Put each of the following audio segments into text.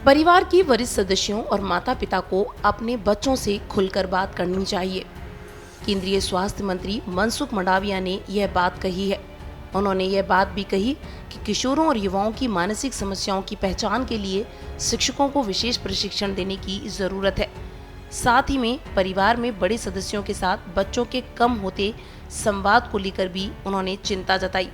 परिवार के वरिष्ठ सदस्यों और माता पिता को अपने बच्चों से खुलकर बात करनी चाहिए। केंद्रीय स्वास्थ्य मंत्री मनसुख मंडाविया ने यह बात कही है। उन्होंने यह बात भी कही कि किशोरों और युवाओं की मानसिक समस्याओं की पहचान के लिए शिक्षकों को विशेष प्रशिक्षण देने की जरूरत है। साथ ही में परिवार में बड़े सदस्यों के साथ बच्चों के कम होते संवाद को लेकर भी उन्होंने चिंता जताई।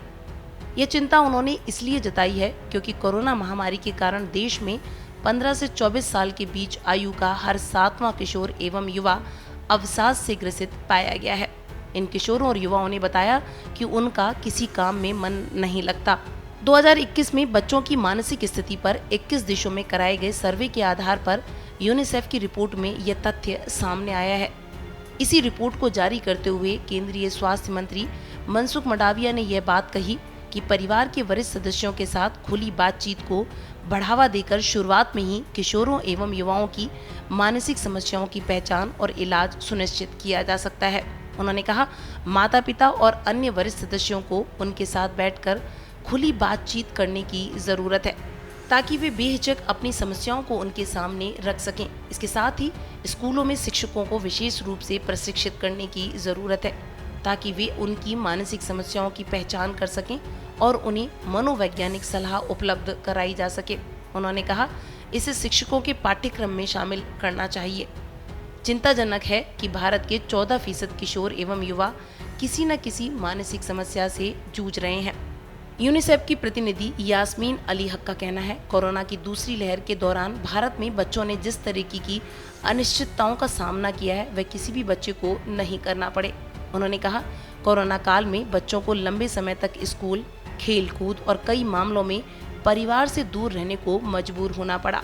ये चिंता उन्होंने इसलिए जताई है क्योंकि कोरोना महामारी के कारण देश में 15 से 24 साल के बीच आयु का हर 7वां किशोर एवं युवा अवसाद से ग्रसित पाया गया है। इन किशोरों और युवाओं ने बताया कि उनका किसी काम में मन नहीं लगता। 2021 में बच्चों की मानसिक स्थिति पर 21 देशों में कराए गए सर्वे के आधार पर यूनिसेफ की रिपोर्ट में यह तथ्य सामने आया है। इसी रिपोर्ट को जारी करते हुए केंद्रीय स्वास्थ्य मंत्री मनसुख मंडाविया ने यह बात कही कि परिवार के वरिष्ठ सदस्यों के साथ खुली बातचीत को बढ़ावा देकर शुरुआत में ही किशोरों एवं युवाओं की मानसिक समस्याओं की पहचान और इलाज सुनिश्चित किया जा सकता है। उन्होंने कहा, माता पिता और अन्य वरिष्ठ सदस्यों को उनके साथ बैठकर खुली बातचीत करने की जरूरत है ताकि वे बेहिचक अपनी समस्याओं को उनके सामने रख सकें। इसके साथ ही स्कूलों में शिक्षकों को विशेष रूप से प्रशिक्षित करने की जरूरत है ताकि वे उनकी मानसिक समस्याओं की पहचान कर सकें और उन्हें मनोवैज्ञानिक सलाह उपलब्ध कराई जा सके। उन्होंने कहा, इसे शिक्षकों के पाठ्यक्रम में शामिल करना चाहिए। चिंताजनक है कि भारत के 14% किशोर एवं युवा किसी न किसी मानसिक समस्या से जूझ रहे हैं। यूनिसेफ की प्रतिनिधि यास्मीन अली हक का कहना है, कोरोना की दूसरी लहर के दौरान भारत में बच्चों ने जिस तरीके की अनिश्चितताओं का सामना किया है वह किसी भी बच्चे को नहीं करना पड़े। उन्होंने कहा, कोरोना काल में बच्चों को लंबे समय तक स्कूल, खेलकूद और कई मामलों में परिवार से दूर रहने को मजबूर होना पड़ा।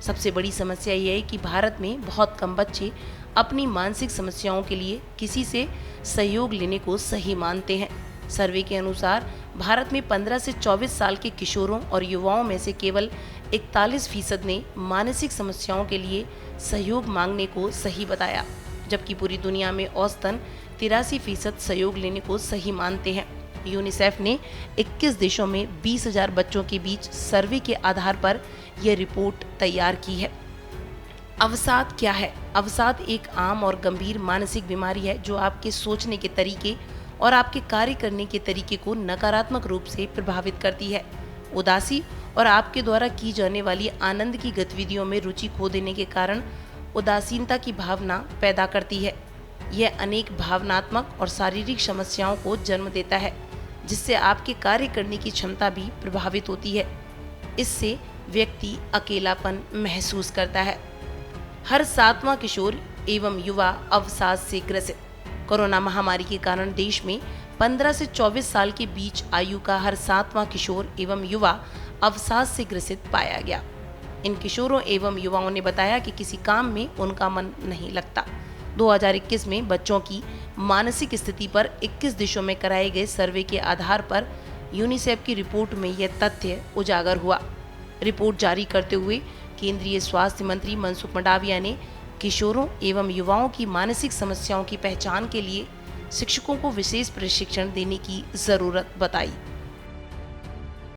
सबसे बड़ी समस्या यह है कि भारत में बहुत कम बच्चे अपनी मानसिक समस्याओं के लिए किसी से सहयोग लेने को सही मानते हैं। सर्वे के अनुसार भारत में 15 से 24 साल के किशोरों और युवाओं में से केवल 41% ने मानसिक समस्याओं के लिए सहयोग मांगने को सही बताया, जबकि पूरी दुनिया में औसतन 83% सहयोग लेने को सही मानते हैं। यूनिसेफ ने 21 देशों में 20,000 बच्चों के बीच सर्वे के आधार पर यह रिपोर्ट तैयार की है। अवसाद क्या है? अवसाद एक आम और गंभीर मानसिक बीमारी है जो आपके सोचने के तरीके और आपके कार्य करने के तरीके को नकारात्मक रूप से प्रभावित करती है। उदासी और आपके द्वारा की जाने वाली आनंद की गतिविधियों में रुचि खो देने के कारण उदासीनता की भावना पैदा करती है। यह अनेक भावनात्मक और शारीरिक समस्याओं को जन्म देता है, जिससे आपके कार्य करने की क्षमता भी प्रभावित होती है। इससे व्यक्ति अकेलापन महसूस करता है। हर 7वां किशोर एवं युवा अवसाद से ग्रसित। कोरोना महामारी के कारण देश में 15 से 24 साल के बीच आयु का हर 7वां किशोर एवं युवा अवसाद से ग्रसित पाया गया। इन किशोरों एवं युवाओं ने बताया कि किसी काम में उनका मन नहीं लगता। 2021 में बच्चों की मानसिक स्थिति पर 21 देशों में कराए गए सर्वे के आधार पर यूनिसेफ की रिपोर्ट में यह तथ्य उजागर हुआ। रिपोर्ट जारी करते हुए केंद्रीय स्वास्थ्य मंत्री मनसुख मंडाविया ने किशोरों एवं युवाओं की मानसिक समस्याओं की पहचान के लिए शिक्षकों को विशेष प्रशिक्षण देने की जरूरत बताई।